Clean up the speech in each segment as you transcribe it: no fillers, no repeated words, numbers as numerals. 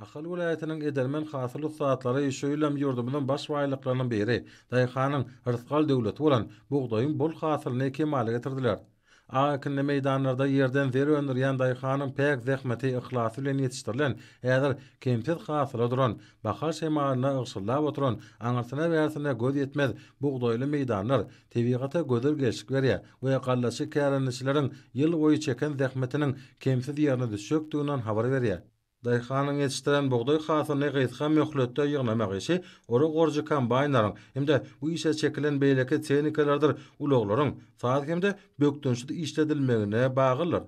Ahal vilayetinin Edelmen hasılı saatları şöylem yurdumuzun baş baylıklarının biri, Dayıxanyň Rızgal döwleti bolan buğdaýyň bol hasylyny kemale getirdiler. Aýkynly meýdanlarda ýerden zer öndürýän Dayıxanyň pek zähmeti ihlasy bilen ýetişdirilen, häzir kemsiz hasyla duran, bahar şemalyna ygşyllap oturan, aňyrsına bärsine göz ýetmez buğdaýly meýdanlar tebigaty gözel geçik berýär we gallaçy kärenişleriň ýyl boýy çeken zähmetiniň kemsiz ýerine düşýekdiginden habar berýär. Dayıxanyň ýetişdiren buğdaý hasylyny gyzga möhletde ýygnamak işi ora gorjy kombaýnlaryň hemde bu işe çekilen beýleki tehnikalardyr ulaglaryň saat hemde bökdünçde işledilmegine bagylar.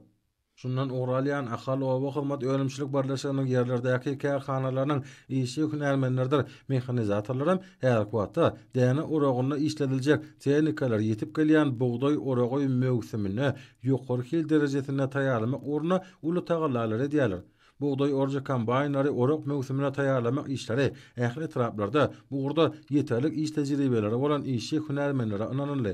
Şundan uğralyan ahal owa hyzmat önümçilik birleşiginiň ýerlerdäki kärhanalarynyň işi hünärmenlerdir mehanizatorlarym her wagtda däne uragyna işlediljek tehnikalar ýetip gelýän buğdaý uragy möwsümine ýokary hil derejesine taýýarlamak urna uly tagallar edýärler. Buğdaý orja kombaýnlary orak möwsümine taýýarlamak işleri ähli etraplarda buğda ýeterlik iş tejribeleri bolan işi hünärmenlere ynanýarly.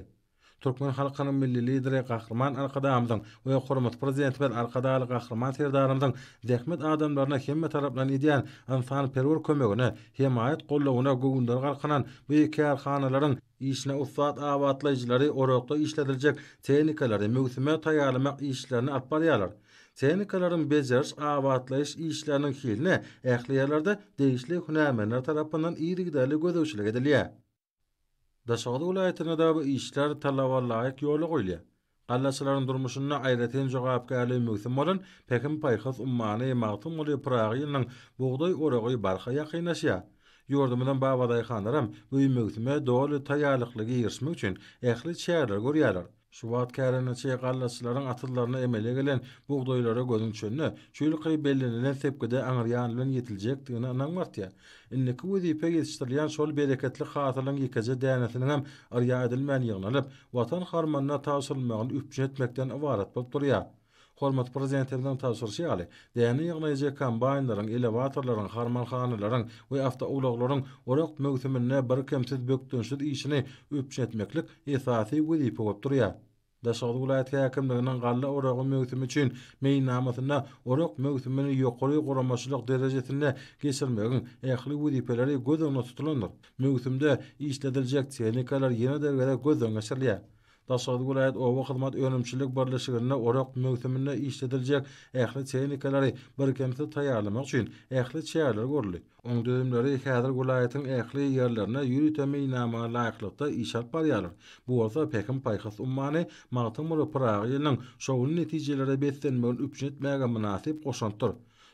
Türkmen halkynyň milli lideri Gahrman Arkadamyň we hormat prezident bilen Arkadaly Gahrman Serdarymyň zähmet adamlaryna hemme tarapdan edýän insan perwer kömegine himayet gollawyna gowundar galkanan bu kärhanalaryň işine ussat awatlaýjylary orakda işlediljek tehnikalary möwsüme taýýarlamak işlerini alyp barýarlar. Tehnikalaryň bejeriş awatlaýyş işleriniň hiline ähli ýerlerde degişli hünärmenler tarapyndan ýygrigdäli gözegçilik edilýär. Daşady vilayetine da bu işler talaba laýyk ýola goýulýar. Gallaçylaryň durmuşyna aýratyn jogapkärligi möhüm bolan Pekim paýhas ummany magtym boly Pragynyň buğdaý oragy barha ýakynaşýar. Ýurdumyň baba daýhanlaram bu möhüme doly taýýarlyklygy ýerişmek üçin ähli çäherler görýärler. Şu wagt kärençi gallaçylaryň atylmaryna emele gelen buğdaýlara gözüň çönne şuýly bellenilen sepkide aňyrýan bilen ýetiljekdigine ynanmartýar. Inneki wezipe ýetişdirilýän şol bereketli hasylyň ýekeje dänesiniň hem arýa edilmän ýygnanyp watan harmanyna taşyrylmagyny üpjün etmekden ibaret bolup durýar. Hormat prezidentimiň taşyrşy ýaly, däne ýygnajak kombaýnlaryň, elewatorlaryň, harmanhanalaryň we awtoulaglaryň orak möwsümine bir kemsiz bökdünçli işini üpjün etmeklik esasy wezipe bolup durýar. Daşady vilayet häkimliginiň galla oragy möwsümi üçin meýnamasyna orak möwsümini ýokary goramaçylyk derejesine geçirmegiň ähli wezipeleri göz öňüne tutulandyr. Möwsümde işlediljek tehnikalar ýene-de göz öňüne serilýär. Daşady vilayet owa hyzmat önümçilik birleşigine orak möwsümine işlediljek ähli tehnikalary bir kemsiz taýýarlamak üçin ähli çäherler görüli. Oň döwümleri häzir vilayetyň ähli ýerlerine ýürütme meýnamagy laýyklykda iş alyp barýarlar. Bu bolsa Pekim paýhas ummany magtym boly Pragynyň şowun netijeleri beslenmegini üpjün etmäge münasip goşantyr.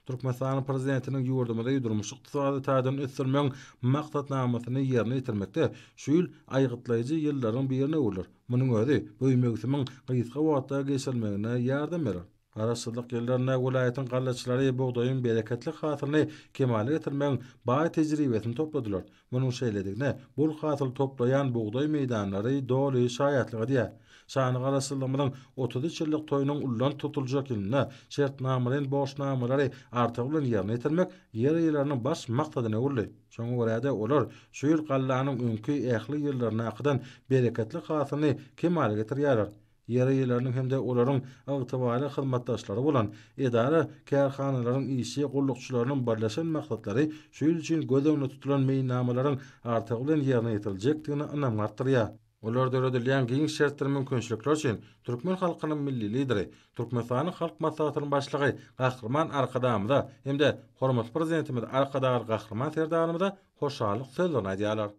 Türkmenistan prezidentiniň ýurdumyda ýurdurmuş ykdysady taýdan ösdürmeň maksatnamasyny ýerine ýetirmekde şu ýyl aýgytlaýjy ýyllaryň birine ular. Munyň özi bu möwsümiň gyzga wagtda geçirilmegine ýardam berer. Araçylyk ýyllarynda vilayetyň gallaçylary buğdaýyň bereketli hasylyny kemale getirmeň baý tejribesini topladylar. Munyň şeýledigine bu hasyl toplaýan buğdaý meýdanlary doly şaýatlyk edýär. Şany garaşdyrmanyň 30 ýyllyk toýunyň ullan tutuljak ýylyna şertnamalaryň boşnamalary artyk bilen ýerine ýetirmek ýer ýyllarynyň baş maksadyna urly. Şoňa görä-de olar şu ýyl gallanyň öňki ähli ýyllaryna akydan bereketli hasylyny kemale getirýärler. Ýer ýyllarynyň hemde olaryň ygtybarly hyzmatdaşlary bolan edara kärhanalaryň işi gullukçylarynyň birleşen maksatlary şu ýyl üçin göz öňüne tutulan meýnamalaryň artyk bilen ýerine ýetiljekdigine ynanmartyrýar. Olar döredilýän giň şertler mümkinçilikler üçin türkmen halkynyň milli lideri, Türkmenistanyň halk maslahatynyň başlygy Gahrman Arkadamyň hemde hormat prezidentimiz Arkadaly Gahrman Serdarymyň hoşallyk sözlerini aýdýarlar.